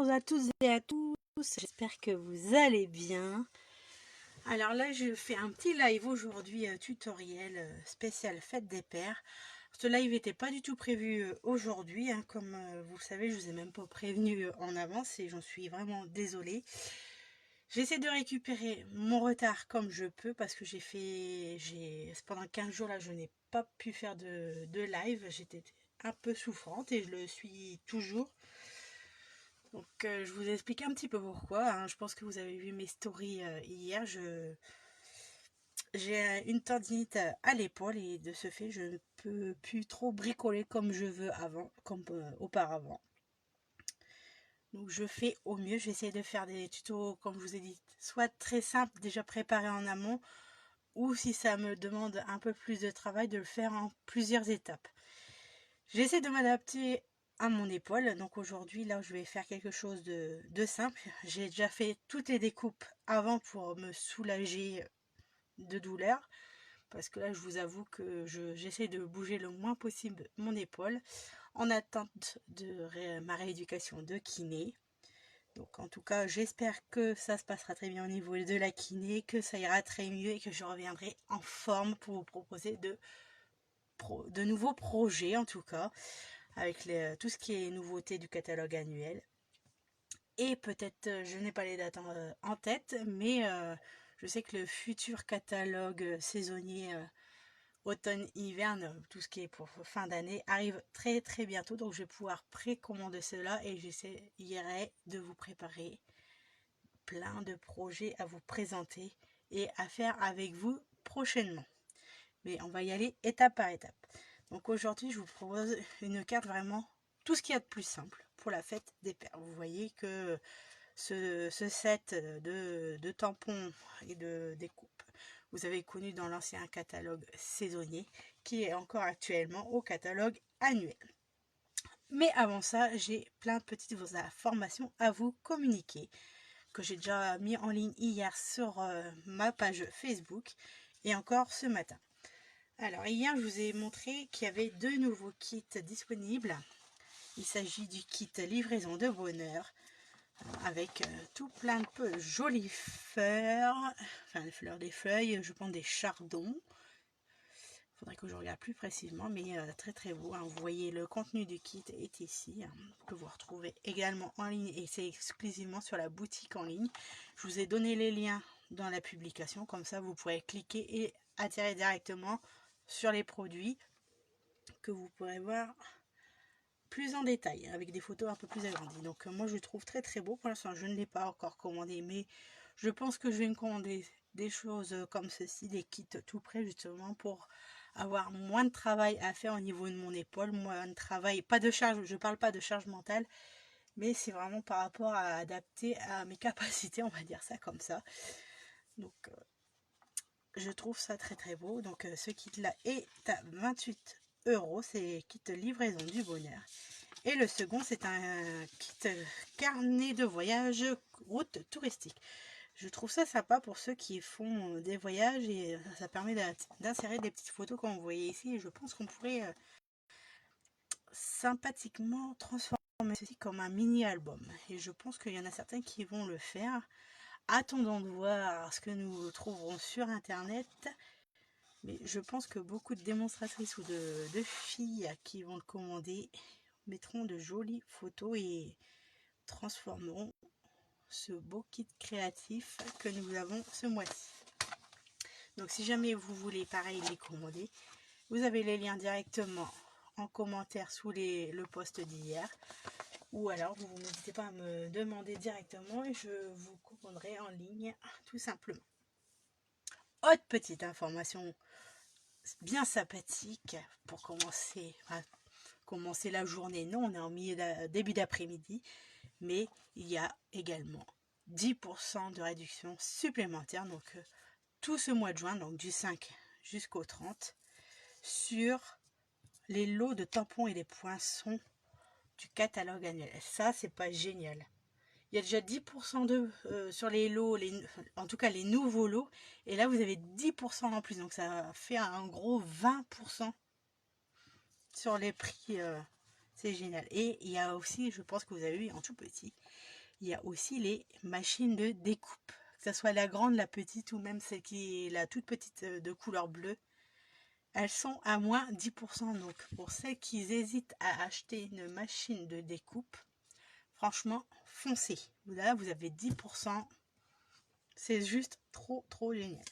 Bonjour à toutes et à tous, j'espère que vous allez bien. Alors là, je fais un petit live aujourd'hui, tutoriel spécial fête des pères. Ce live n'était pas du tout prévu aujourd'hui, hein, comme vous le savez, je vous ai même pas prévenu en avance et j'en suis vraiment désolée. J'essaie de récupérer mon retard comme je peux parce que pendant 15 jours là, je n'ai pas pu faire de live. J'étais un peu souffrante et je le suis toujours. Donc je vous explique un petit peu pourquoi, hein. Je pense que vous avez vu mes stories hier. J'ai une tendinite à l'épaule et de ce fait je ne peux plus trop bricoler comme je veux comme auparavant. Donc je fais au mieux, j'essaie de faire des tutos comme je vous ai dit, soit très simples, déjà préparés en amont, ou si ça me demande un peu plus de travail, de le faire en plusieurs étapes. J'essaie de m'adapter à mon épaule, donc aujourd'hui là je vais faire quelque chose de simple. J'ai déjà fait toutes les découpes avant pour me soulager de douleur, parce que là je vous avoue que j'essaie de bouger le moins possible mon épaule en attente de ma rééducation de kiné. Donc en tout cas j'espère que ça se passera très bien au niveau de la kiné, que ça ira très mieux et que je reviendrai en forme pour vous proposer de nouveaux projets, en tout cas avec tout ce qui est nouveauté du catalogue annuel. Et peut-être, je n'ai pas les dates en tête, mais je sais que le futur catalogue saisonnier automne-hiver, tout ce qui est pour fin d'année, arrive très très bientôt. Donc je vais pouvoir précommander cela et j'essaierai de vous préparer plein de projets à vous présenter et à faire avec vous prochainement. Mais on va y aller étape par étape. Donc aujourd'hui, je vous propose une carte vraiment tout ce qu'il y a de plus simple pour la fête des pères. Vous voyez que ce set de tampons et de découpes, vous avez connu dans l'ancien catalogue saisonnier qui est encore actuellement au catalogue annuel. Mais avant ça, j'ai plein de petites informations à vous communiquer que j'ai déjà mis en ligne hier sur ma page Facebook et encore ce matin. Alors hier, je vous ai montré qu'il y avait deux nouveaux kits disponibles. Il s'agit du kit livraison de bonheur avec tout plein de peu jolies fleurs, enfin les fleurs des feuilles, je pense des chardons. Il faudrait que je regarde plus précisément, mais très très beau, hein. Vous voyez le contenu du kit est ici, hein, que vous retrouvez également en ligne et c'est exclusivement sur la boutique en ligne. Je vous ai donné les liens dans la publication, comme ça vous pourrez cliquer et atterrir directement sur les produits que vous pourrez voir plus en détail avec des photos un peu plus agrandies. Donc moi je le trouve très très beau. Pour l'instant je ne l'ai pas encore commandé, mais je pense que je vais me commander des choses comme ceci, des kits tout prêts justement pour avoir moins de travail à faire au niveau de mon épaule, moins de travail, pas de charge, je parle pas de charge mentale, mais c'est vraiment par rapport à adapter à mes capacités, on va dire ça comme ça. Donc je trouve ça très très beau. Donc ce kit là est à 28 €, c'est kit livraison du bonheur. Et le second, c'est un kit carnet de voyage route touristique. Je trouve ça sympa pour ceux qui font des voyages et ça permet d'insérer des petites photos comme vous voyez ici. Et je pense qu'on pourrait sympathiquement transformer ceci comme un mini-album. Et je pense qu'il y en a certains qui vont le faire. Attendons de voir ce que nous trouverons sur internet. Mais je pense que beaucoup de démonstratrices ou de filles qui vont le commander mettront de jolies photos et transformeront ce beau kit créatif que nous avons ce mois-ci. Donc si jamais vous voulez pareil les commander, vous avez les liens directement en commentaire sous le post d'hier, ou alors vous n'hésitez pas à me demander directement et je vous commanderai en ligne tout simplement. Autre petite information bien sympathique pour commencer la journée. Non, on est en début d'après-midi, mais il y a également 10% de réduction supplémentaire, donc tout ce mois de juin, donc du 5 jusqu'au 30, sur les lots de tampons et des poinçons du catalogue annuel. Ça, c'est pas génial. Il y a déjà 10% sur les lots, en tout cas les nouveaux lots, et là vous avez 10% en plus, donc ça fait un gros 20% sur les prix C'est génial. Et il y a aussi, je pense que vous avez vu en tout petit, il y a aussi les machines de découpe. Que ce soit la grande, la petite ou même celle qui est la toute petite de couleur bleue. Elles sont à moins 10%. Donc pour celles qui hésitent à acheter une machine de découpe, franchement, foncez. Là, vous avez 10%. C'est juste trop, trop génial.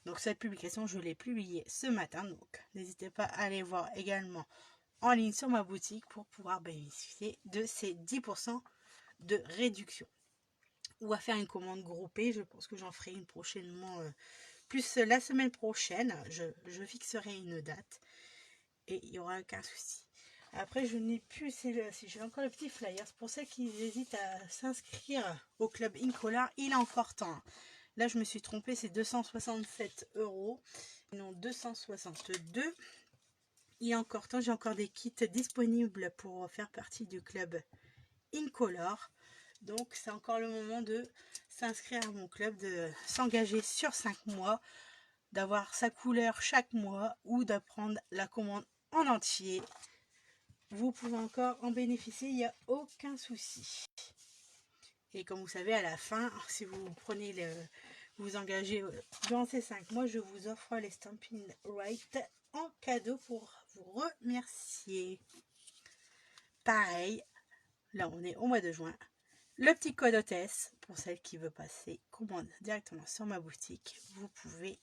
Donc cette publication, je l'ai publiée ce matin. Donc n'hésitez pas à aller voir également en ligne sur ma boutique pour pouvoir bénéficier de ces 10% de réduction. Ou à faire une commande groupée. Je pense que j'en ferai une prochainement. Plus la semaine prochaine, je fixerai une date. Et il n'y aura aucun souci. Après, je n'ai plus, si j'ai encore le petit flyer. Pour ceux qui hésitent à s'inscrire au club Incolor, il est encore temps. Là, je me suis trompée, c'est 267 €, non 262. Il y a encore temps, j'ai encore des kits disponibles pour faire partie du club Incolor. Donc, c'est encore le moment de s'inscrire à mon club, de s'engager sur 5 mois, d'avoir sa couleur chaque mois ou d'apprendre la commande en entier. Vous pouvez encore en bénéficier, il n'y a aucun souci. Et comme vous savez, à la fin, si vous prenez vous engagez durant ces 5 mois, je vous offre les Stampin' Right en cadeau pour vous remercier. Pareil, là on est au mois de juin. Le petit code hôtesse, pour celle qui veut passer commande directement sur ma boutique, vous pouvez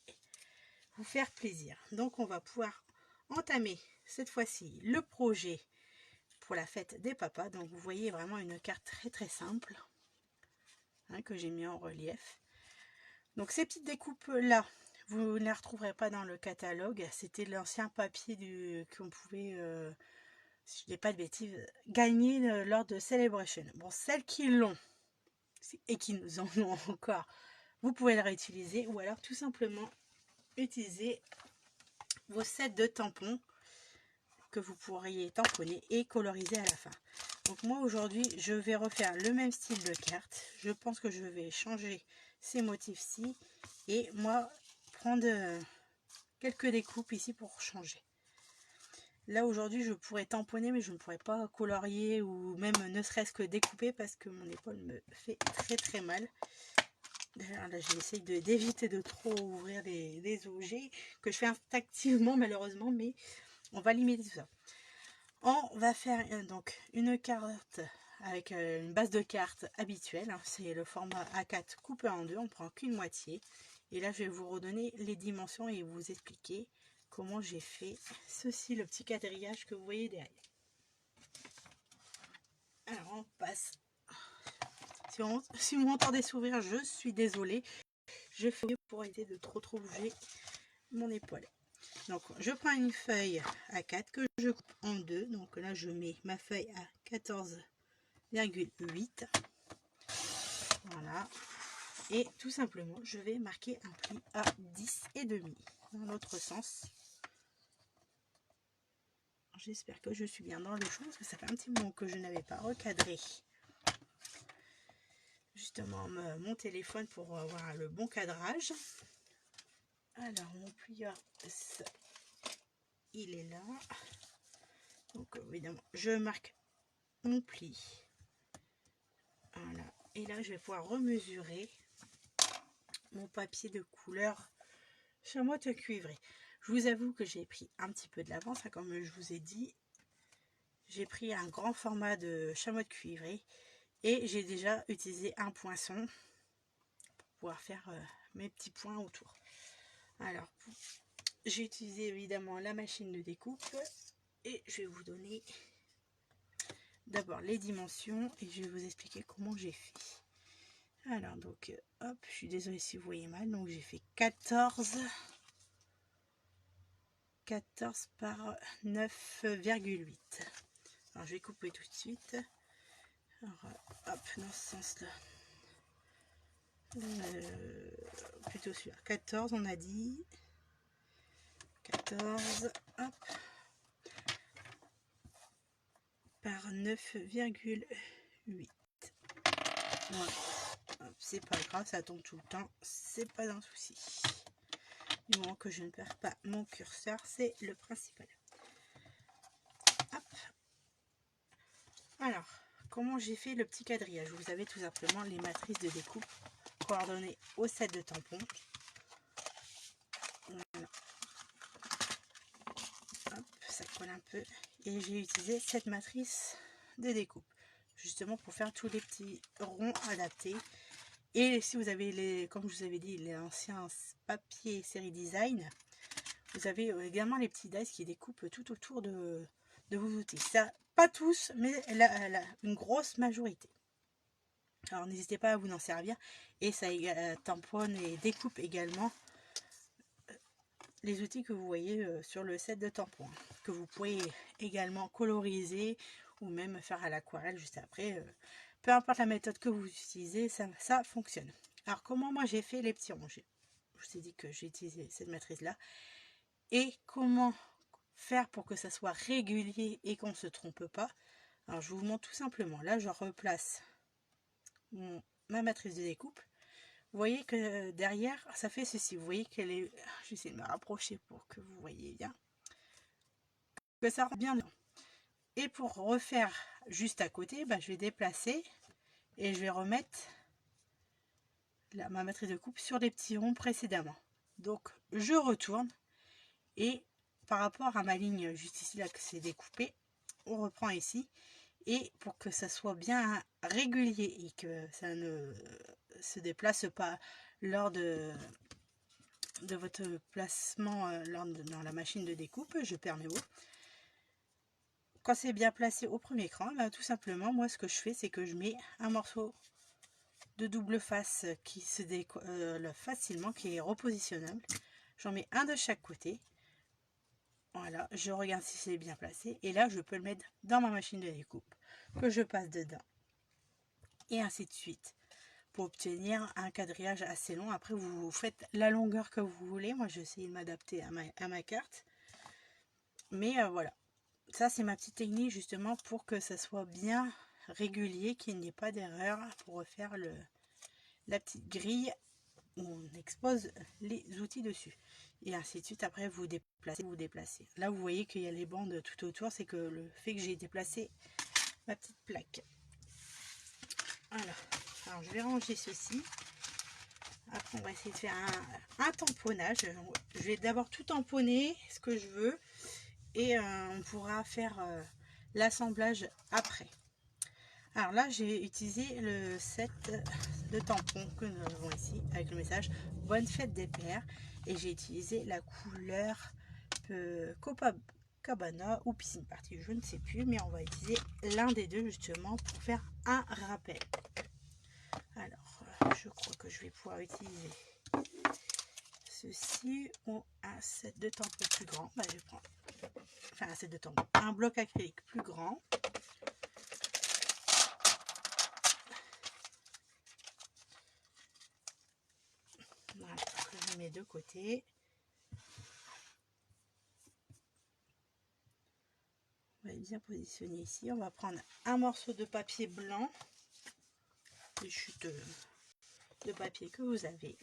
vous faire plaisir. Donc on va pouvoir entamer cette fois-ci le projet pour la fête des papas. Donc vous voyez vraiment une carte très très simple, hein, que j'ai mis en relief. Donc ces petites découpes là, vous ne les retrouverez pas dans le catalogue. C'était l'ancien papier qu'on pouvait, si je dis pas de bêtises, gagner lors de Celebration. Bon, celles qui l'ont et qui nous en ont encore, vous pouvez le réutiliser ou alors tout simplement utiliser vos sets de tampons que vous pourriez tamponner et coloriser à la fin. Donc moi aujourd'hui je vais refaire le même style de carte. Je pense que je vais changer ces motifs-ci et moi prendre quelques découpes ici pour changer. Là aujourd'hui je pourrais tamponner mais je ne pourrais pas colorier ou même ne serait-ce que découper parce que mon épaule me fait très très mal. D'ailleurs là j'essaye d'éviter de trop ouvrir des objets que je fais instinctivement malheureusement, mais on va limiter tout ça. On va faire donc une carte avec une base de carte habituelle, hein, c'est le format A4 coupé en deux, on prend qu'une moitié. Et là je vais vous redonner les dimensions et vous expliquer comment j'ai fait ceci, le petit quadrillage que vous voyez derrière. Alors on passe, si vous m'entendez sourire, je suis désolée, je fais pour éviter de trop bouger mon épaule. Donc je prends une feuille A4 que je coupe en deux, donc là je mets ma feuille à 14,8, voilà, et tout simplement je vais marquer un pli à 10,5 dans l'autre sens. J'espère que je suis bien dans les choses parce que ça fait un petit moment que je n'avais pas recadré justement mon téléphone pour avoir le bon cadrage. Alors mon plieur, il est là, donc évidemment je marque mon pli, voilà, et là je vais pouvoir remesurer mon papier de couleur chamotte cuivré. Je vous avoue que j'ai pris un petit peu de l'avance, hein, comme je vous ai dit. J'ai pris un grand format de chamotte cuivré et j'ai déjà utilisé un poinçon pour pouvoir faire mes petits points autour. Alors, j'ai utilisé évidemment la machine de découpe et je vais vous donner d'abord les dimensions et je vais vous expliquer comment j'ai fait. Alors donc, hop, je suis désolée si vous voyez mal, donc j'ai fait 14 par 9,8. Alors je vais couper tout de suite. Alors, hop, dans ce sens là, plutôt celui-là, 14 on a dit, 14, hop, par 9,8. Voilà, c'est pas grave, ça tombe tout le temps, c'est pas un souci. Du moment que je ne perds pas mon curseur, c'est le principal. Hop. Alors, comment j'ai fait le petit quadrillage? Vous avez tout simplement les matrices de découpe coordonnées au set de tampons. Voilà. Hop, ça colle un peu. Et j'ai utilisé cette matrice de découpe, justement pour faire tous les petits ronds adaptés. Et si vous avez les, comme je vous avais dit, les anciens papiers série design, vous avez également les petits dies qui découpent tout autour de vos outils. Ça, pas tous, mais une grosse majorité. Alors n'hésitez pas à vous en servir. Et ça tamponne et découpe également les outils que vous voyez sur le set de tampons, que vous pouvez également coloriser ou même faire à l'aquarelle juste après. Peu importe la méthode que vous utilisez, ça fonctionne. Alors comment moi j'ai fait les petits ronds? Je vous ai dit que j'ai utilisé cette matrice là. Et comment faire pour que ça soit régulier et qu'on ne se trompe pas? Alors je vous montre tout simplement. Là je replace ma matrice de découpe. Vous voyez que derrière ça fait ceci. Vous voyez qu'elle est... J'essaie de me rapprocher pour que vous voyez bien. Que ça rentre bien dedans. Et pour refaire juste à côté, bah, je vais déplacer et je vais remettre ma matrice de coupe sur les petits ronds précédemment. Donc je retourne et par rapport à ma ligne juste ici là que c'est découpé, on reprend ici. Et pour que ça soit bien régulier et que ça ne se déplace pas lors de votre placement dans la machine de découpe, je perds mes mots. Quand c'est bien placé au premier cran, bah, tout simplement, moi ce que je fais, c'est que je mets un morceau de double face qui se décolle facilement, qui est repositionnable. J'en mets un de chaque côté. Voilà, je regarde si c'est bien placé. Et là, je peux le mettre dans ma machine de découpe, que je passe dedans. Et ainsi de suite. Pour obtenir un quadrillage assez long. Après, vous faites la longueur que vous voulez. Moi, j'ai essayé de m'adapter à ma carte. Mais voilà. Ça, c'est ma petite technique justement pour que ça soit bien régulier, qu'il n'y ait pas d'erreur pour refaire la petite grille où on expose les outils dessus. Et ainsi de suite, après vous déplacez. Là, vous voyez qu'il y a les bandes tout autour, c'est que le fait que j'ai déplacé ma petite plaque. Voilà. Alors, je vais ranger ceci. Après, on va essayer de faire un tamponnage. Je vais d'abord tout tamponner, ce que je veux. Et on pourra faire l'assemblage après. Alors là, j'ai utilisé le set de tampons que nous avons ici avec le message Bonne fête des pères. Et j'ai utilisé la couleur Copacabana ou Piscine Party, je ne sais plus, mais on va utiliser l'un des deux justement pour faire un rappel. Alors, je crois que je vais pouvoir utiliser ceci ou un set de tampons plus grand. Bah, je vais prendre un set de tampons, un bloc acrylique plus grand. Voilà, je mets de côté. On va bien positionner ici. On va prendre un morceau de papier blanc, des chutes de papier que vous avez.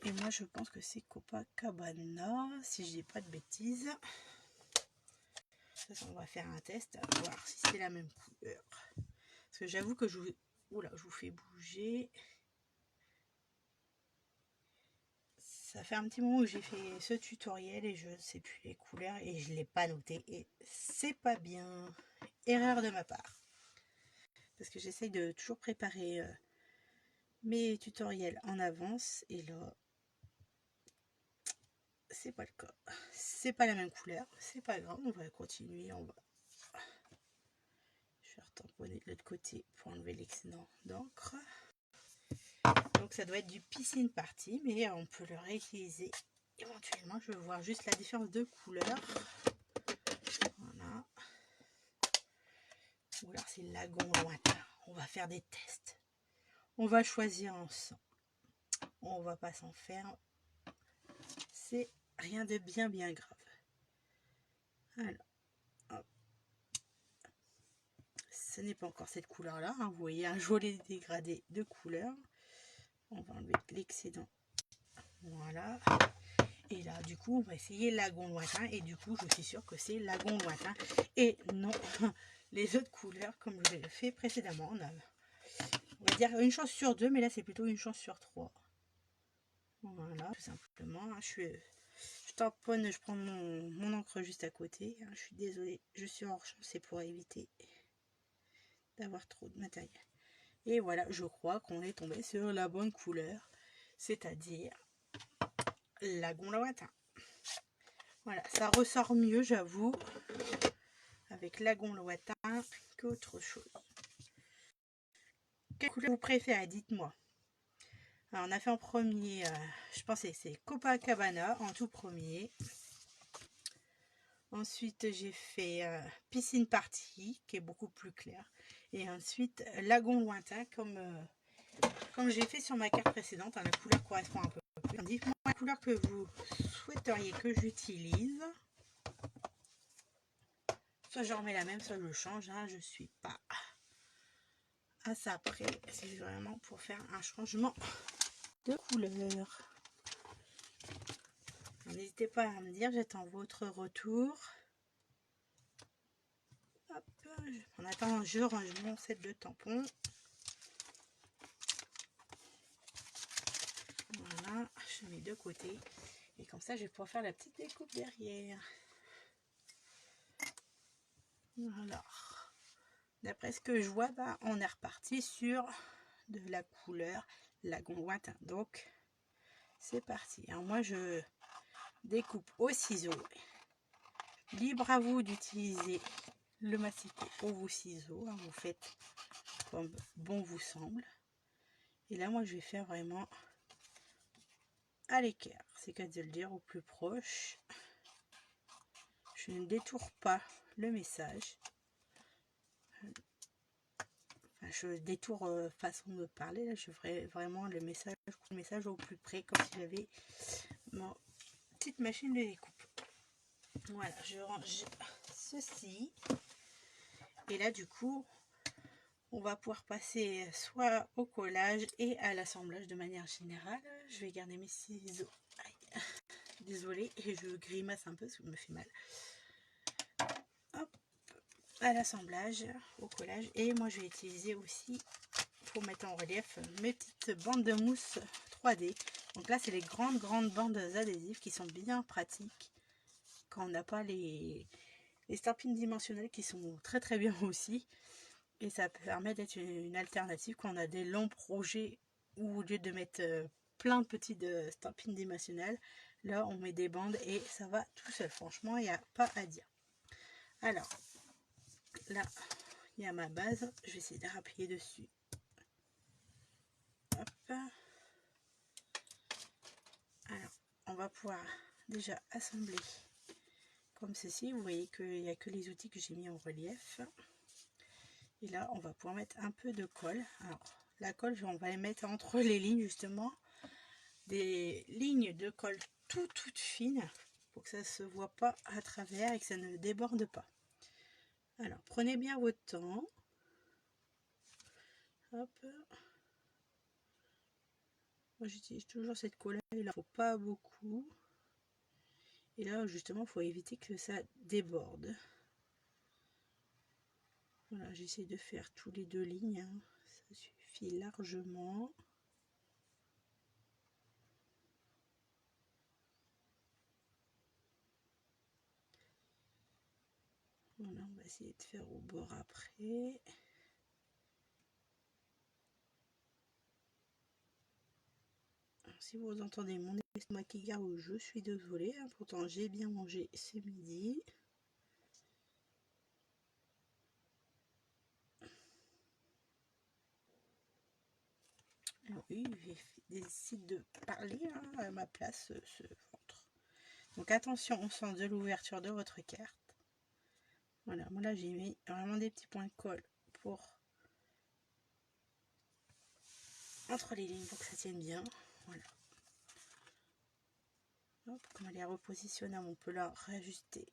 Et moi, je pense que c'est Copacabana, si je dis pas de bêtises. Ça, on va faire un test, à voir si c'est la même couleur. Parce que j'avoue que je vous fais bouger. Ça fait un petit moment que j'ai fait ce tutoriel et je ne sais plus les couleurs et je ne l'ai pas noté. Et c'est pas bien. Erreur de ma part. Parce que j'essaye de toujours préparer mes tutoriels en avance. Et là, c'est pas le cas. C'est pas la même couleur. C'est pas grave. On va continuer. Je vais retamponner de l'autre côté pour enlever l'excédent d'encre. Donc ça doit être du Piscine Party, mais on peut le réutiliser éventuellement. Je vais voir juste la différence de couleur. Voilà. Ou alors c'est Lagon Lointain. On va faire des tests. On va choisir ensemble. On va pas s'en faire. C'est rien de bien grave. Alors, hop. Ce n'est pas encore cette couleur là, hein. Vous voyez un joli dégradé de couleur. On va enlever l'excédent. Voilà. Et là, du coup, on va essayer Lagon Lointain. Et du coup, je suis sûre que c'est Lagon Lointain. Et non, les autres couleurs comme je l'ai fait précédemment. On va dire une chance sur 2, mais là c'est plutôt une chance sur 3. Voilà, tout simplement. Je tamponne, je prends mon encre juste à côté. Je suis désolée, je suis hors champ, c'est pour éviter d'avoir trop de matériel. Et voilà, je crois qu'on est tombé sur la bonne couleur, c'est-à-dire Lagon Lointain. Voilà, ça ressort mieux, j'avoue, avec Lagon Lointain qu'autre chose. Quelle couleur vous préférez, dites-moi. Alors, on a fait en premier, je pensais que c'est Copacabana en tout premier. Ensuite, j'ai fait Piscine Party, qui est beaucoup plus clair. Et ensuite, Lagon Lointain, comme j'ai fait sur ma carte précédente. La couleur correspond un peu plus. Dites-moi la couleur que vous souhaiteriez que j'utilise. Soit je remets la même, soit je change. Je suis pas à ça près. C'est vraiment pour faire un changement de couleur. N'hésitez pas à me dire, j'attends votre retour. Hop, en attendant, je range mon set de tampons. Voilà, je mets de côté. Et comme ça, je vais pouvoir faire la petite découpe derrière. Voilà. D'après ce que je vois, on est reparti sur de la couleur Lagon Lointain. Donc, c'est parti. Alors moi, je découpe au ciseau. Libre à vous d'utiliser le masticot ou vos ciseaux. Vous faites comme bon vous semble. Et là, moi, je vais faire vraiment à l'équerre. C'est qu'à de le dire au plus proche. Je ne détourne pas le message. Enfin, je détourne façon de parler. Là, je ferai vraiment le message au plus près, comme si j'avais ma petite machine de découpe. Voilà, je range ceci. Et là, du coup, on va pouvoir passer soit au collage et à l'assemblage de manière générale. Je vais garder mes ciseaux. Aïe. Désolée, et je grimace un peu, ça me fait mal. Hop, à l'assemblage, au collage. Et moi, je vais utiliser aussi, pour mettre en relief, mes petites bandes de mousse 3D. Donc là, c'est les grandes bandes adhésives qui sont bien pratiques quand on n'a pas les estampines dimensionnelles qui sont très bien aussi. Et ça permet d'être une alternative quand on a des longs projets où au lieu de mettre plein de petites estampines dimensionnelles, là on met des bandes et ça va tout seul. Franchement, il n'y a pas à dire. Alors, là, il y a ma base. Je vais essayer de rappuyer dessus. Hop. Alors, on va pouvoir déjà assembler comme ceci. Vous voyez qu'il n'y a que les outils que j'ai mis en relief. Et là, on va pouvoir mettre un peu de colle. Alors, la colle, on va les mettre entre les lignes, justement. Des lignes de colle toutes fines pour que ça ne se voit pas à travers et que ça ne déborde pas. Alors, prenez bien votre temps. Hop. Moi, j'utilise toujours cette colle. Il ne faut pas beaucoup. Et là, justement, il faut éviter que ça déborde. Voilà, j'essaie de faire tous les deux lignes. Ça suffit largement. Voilà, on va essayer de faire au bord après. Alors, si vous entendez mon estomac qui gargouille, je suis désolée. Pourtant, j'ai bien mangé ce midi. Alors, oui, il décide de parler à ma place, ce ventre. Donc attention au sens de l'ouverture de votre carte. Voilà, moi là j'ai mis vraiment des petits points de colle pour entre les lignes pour que ça tienne bien. Voilà. Hop, comme elle est repositionnée, on peut la réajuster.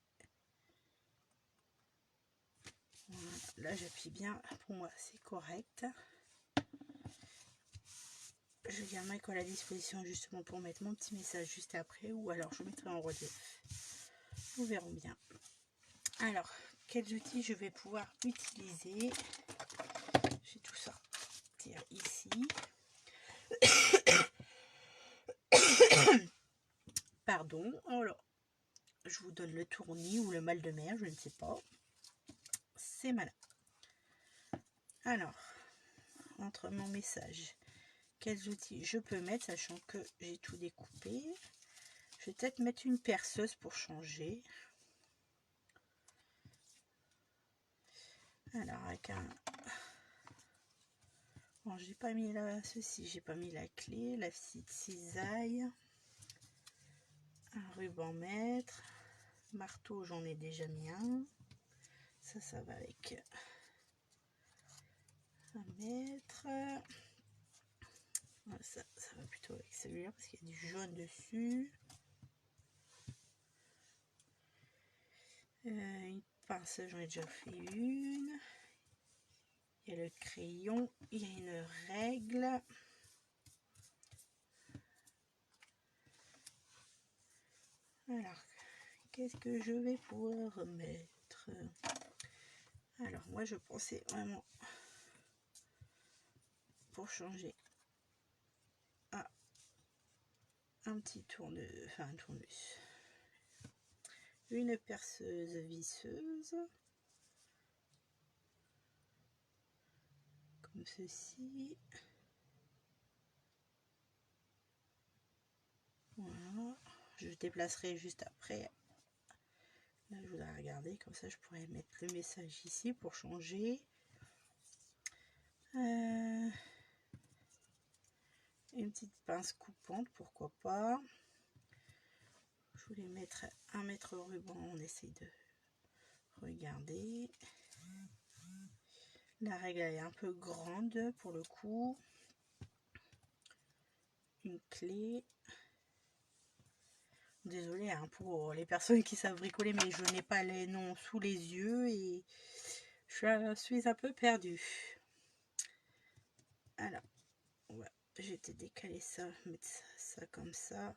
Voilà, là j'appuie bien, pour moi c'est correct. Je garde ma colle à disposition justement pour mettre mon petit message juste après, ou alors je mettrai en relief. Nous verrons bien. Alors, quels outils je vais pouvoir utiliser. Je vais tout sortir ici. Pardon. Alors, je vous donne le tournis ou le mal de mer, je ne sais pas. C'est malin. Alors, entre mon message, quels outils je peux mettre, sachant que j'ai tout découpé. Je vais peut-être mettre une perceuse pour changer. Alors, avec un... Bon, j'ai pas mis ceci, j'ai pas mis la clé, la petite cisaille, un ruban mètre, marteau, j'en ai déjà mis un. Ça va avec un mètre. Ça va plutôt avec celui-là parce qu'il y a du jaune dessus. Une pince, j'en ai déjà fait une. Il y a le crayon, il y a une règle. Alors, qu'est-ce que je vais pouvoir mettre? Alors, moi, je pensais vraiment pour changer à un petit tournevis, enfin un tournevis, une perceuse visseuse, comme ceci. Voilà, je déplacerai juste après. Là, je voudrais regarder, comme ça je pourrais mettre le message ici pour changer. Une petite pince coupante, pourquoi pas. Je voulais mettre un mètre ruban, on essaye de regarder. La règle est un peu grande pour le coup. Une clé. Désolée hein, pour les personnes qui savent bricoler, mais je n'ai pas les noms sous les yeux et je suis un peu perdue. Alors, ouais, j'ai décalé ça, mettre ça comme ça.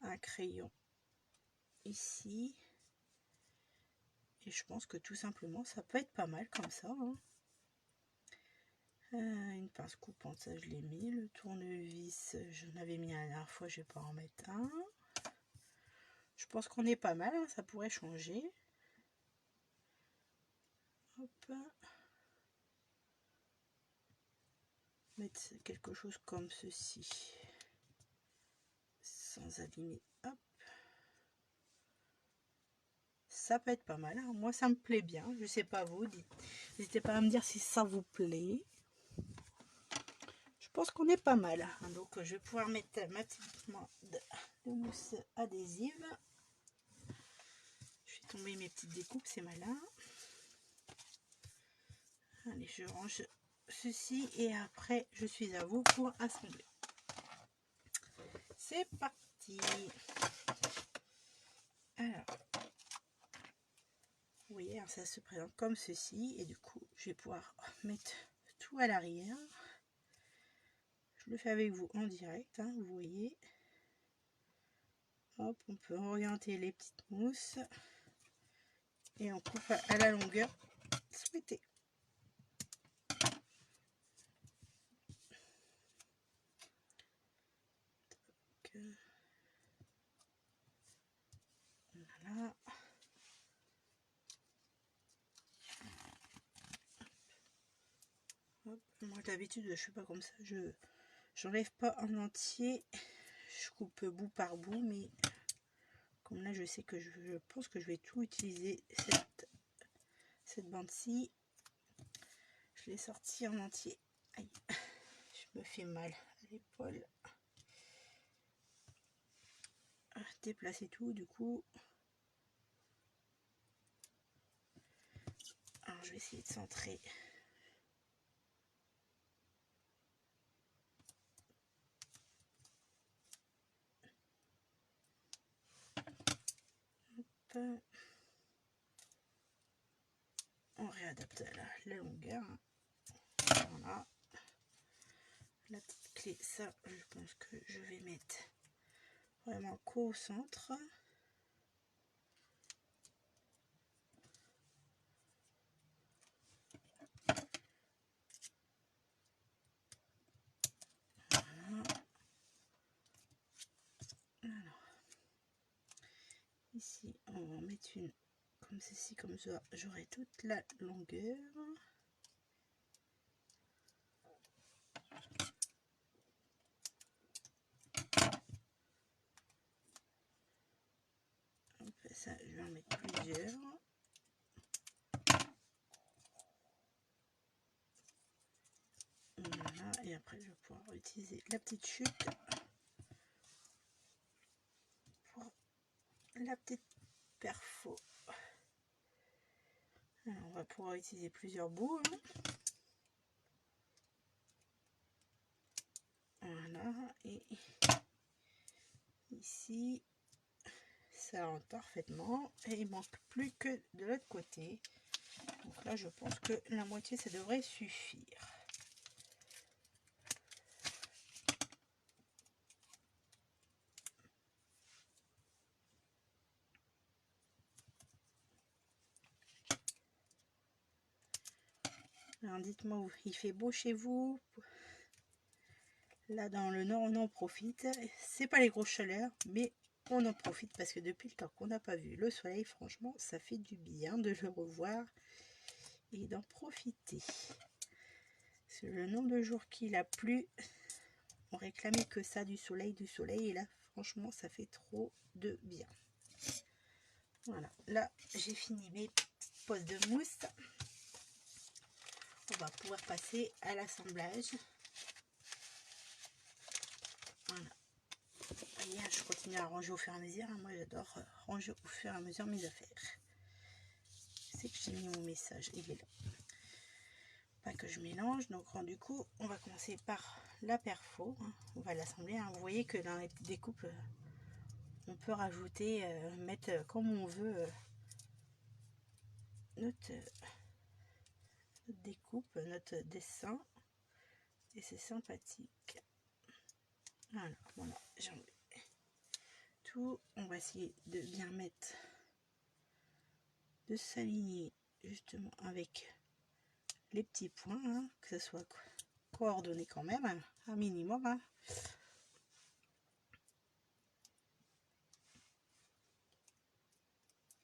Un crayon ici. Et je pense que tout simplement, ça peut être pas mal comme ça. Hein. Une pince coupante, ça je l'ai mis. Le tournevis, j'en avais mis la dernière fois, je vais pas en mettre un. Je pense qu'on est pas mal, hein, ça pourrait changer. Hop. Mettre quelque chose comme ceci. Sans abîmer. Hop. Ça peut être pas mal. Hein. Moi, ça me plaît bien. Je sais pas vous. N'hésitez pas à me dire si ça vous plaît. Je pense qu'on est pas mal. Hein. Donc, je vais pouvoir mettre ma petite main de mousse adhésive. Je fais tomber mes petites découpes, c'est malin. Allez, je range ceci et après, je suis à vous pour assembler. C'est parti. Alors, vous voyez, hein, ça se présente comme ceci et du coup, je vais pouvoir mettre tout à l'arrière. Je le fais avec vous en direct, hein, vous voyez. Hop, on peut orienter les petites mousses et on coupe à la longueur souhaitée. Voilà. Hop. Moi d'habitude je suis pas comme ça, j'enlève pas en entier, je coupe bout par bout, mais comme là je sais que je pense que je vais tout utiliser cette bande-ci. Je l'ai sortie en entier. Aïe, je me fais mal à l'épaule. Déplacer tout du coup. Alors je vais essayer de centrer. Hop. On réadapte la longueur. Voilà. La petite clé, ça je pense que je vais mettre vraiment qu'au centre. Ici, on va en mettre une comme ceci, comme ça, j'aurai toute la longueur. Ça, je vais en mettre plusieurs. Voilà, et après je vais pouvoir utiliser la petite chute pour la petite perfo. Alors, on va pouvoir utiliser plusieurs bouts. Hein. Voilà, et ici, ça rentre parfaitement. Et il manque plus que de l'autre côté. Donc là, je pense que la moitié, ça devrait suffire. Alors dites-moi où il fait beau chez vous. Là dans le nord on en profite. C'est pas les grosses chaleurs mais on en profite parce que depuis le temps qu'on n'a pas vu le soleil, franchement ça fait du bien de le revoir et d'en profiter. Parce que le nombre de jours qu'il a plu, on réclamait que ça, du soleil et là franchement ça fait trop de bien. Voilà, là j'ai fini mes poses de mousse. On va pouvoir passer à l'assemblage. Voilà. Et je continue à ranger au fur et à mesure. Moi j'adore ranger au fur et à mesure mes affaires. C'est que j'ai mis mon message, il est là. Pas que je mélange. Donc du coup on va commencer par la perfo. On va l'assembler. Vous voyez que dans les petites découpes, on peut rajouter, mettre comme on veut notre découpe, notre dessin. Et c'est sympathique. Voilà, j'ai enlevé tout. On va essayer de bien mettre, de s'aligner justement avec les petits points, hein, que ce soit coordonné quand même, hein, un minimum. Hein.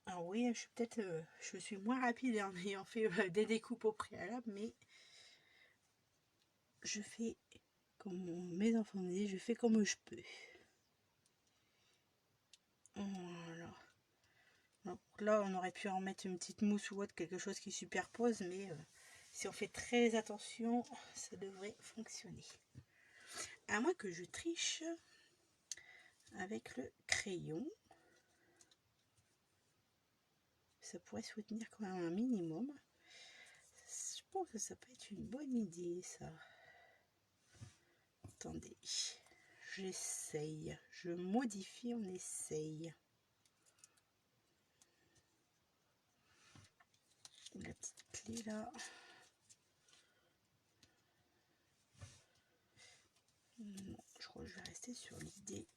Alors oui, je suis peut-être, je suis moins rapide en ayant fait des découpes au préalable, mais je fais comme mes enfants me disent, je fais comme je peux. Voilà. Donc là, on aurait pu en mettre une petite mousse ou autre, quelque chose qui superpose, mais si on fait très attention, ça devrait fonctionner. À moins que je triche avec le crayon. Ça pourrait soutenir quand même un minimum. Je pense que ça peut être une bonne idée, ça. Attendez, j'essaye. Je modifie, on essaye. La petite clé là. Non, je crois que je vais rester sur l'idée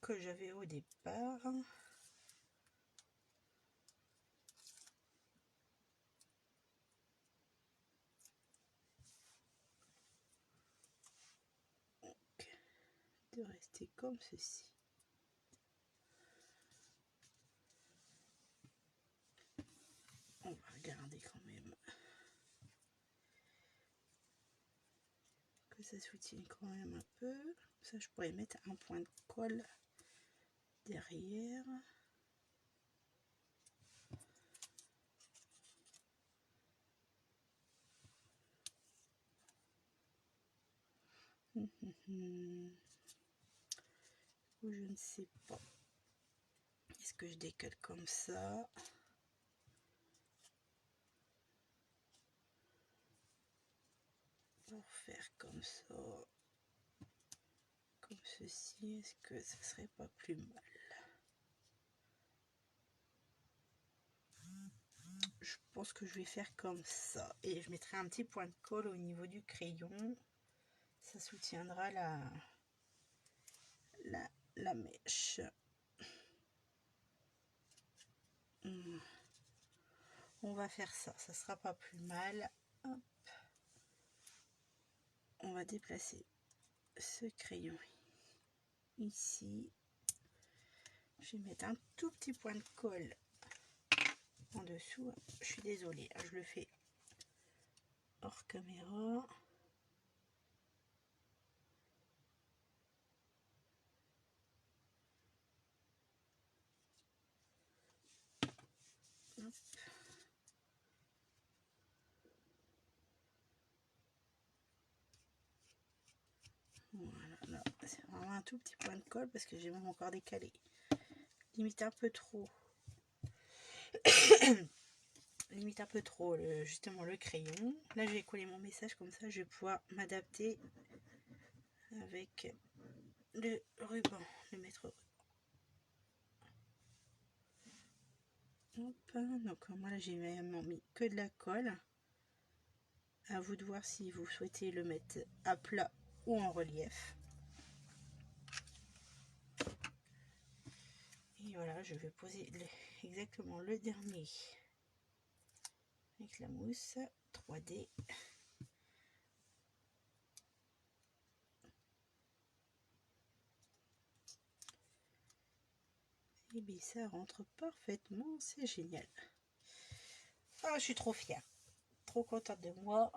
que j'avais au départ. Donc, de rester comme ceci. On va regarder quand même que ça soutienne quand même un peu. Ça, je pourrais mettre un point de colle derrière. Ou je ne sais pas. Est-ce que je décale comme ça? Pour faire comme ça, comme ceci, est-ce que ça serait pas plus mal? Je pense que je vais faire comme ça et je mettrai un petit point de colle au niveau du crayon. Ça soutiendra la mèche. On va faire ça, ça sera pas plus mal. Hop. On va déplacer ce crayon ici. Je vais mettre un tout petit point de colle en dessous. Je suis désolée, je le fais hors caméra. Hop. Voilà, c'est vraiment un tout petit point de colle parce que j'ai même encore décalé. Limite un peu trop. Limite un peu trop justement le crayon. Là je vais coller mon message, comme ça je vais pouvoir m'adapter avec le ruban, le mètre ruban. Hop. Donc moi là j'ai vraiment mis que de la colle. À vous de voir si vous souhaitez le mettre à plat ou en relief. Et voilà, je vais poser exactement le dernier avec la mousse 3D. Et bien ça rentre parfaitement, c'est génial. Ah, je suis trop fière, trop contente de moi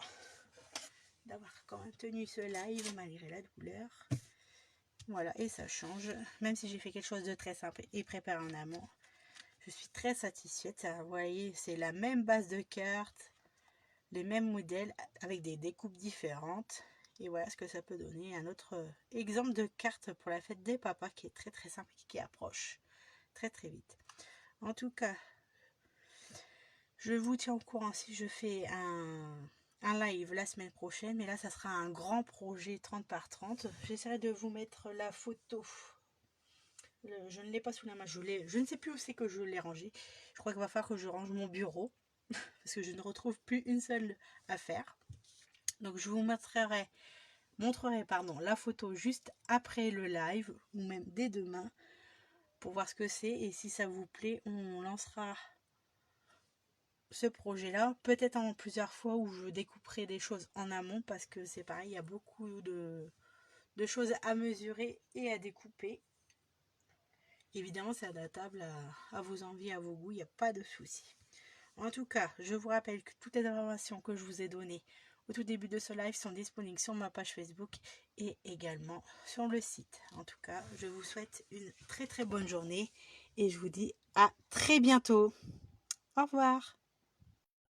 d'avoir quand même tenu ce live malgré la douleur. Voilà, et ça change, même si j'ai fait quelque chose de très simple et préparé en amont. Je suis très satisfaite. Vous voyez, c'est la même base de cartes, les mêmes modèles avec des découpes différentes. Et voilà ce que ça peut donner. Un autre exemple de carte pour la fête des papas qui est très très simple et qui approche très très vite. En tout cas, je vous tiens au courant si je fais un live la semaine prochaine. Mais là, ça sera un grand projet 30 par 30. J'essaierai de vous mettre la photo. Je ne l'ai pas sous la main. Je ne sais plus où c'est que je l'ai rangé. Je crois qu'il va falloir que je range mon bureau. Parce que je ne retrouve plus une seule affaire. Donc je vous montrerai la photo juste après le live ou même dès demain pour voir ce que c'est, et si ça vous plaît on lancera ce projet là, peut-être en plusieurs fois où je découperai des choses en amont parce que c'est pareil, il y a beaucoup de choses à mesurer et à découper. Évidemment c'est adaptable à vos envies, à vos goûts, il n'y a pas de souci. En tout cas, je vous rappelle que toutes les informations que je vous ai données au tout début de ce live sont disponibles sur ma page Facebook et également sur le site. En tout cas, je vous souhaite une très très bonne journée et je vous dis à très bientôt. Au revoir.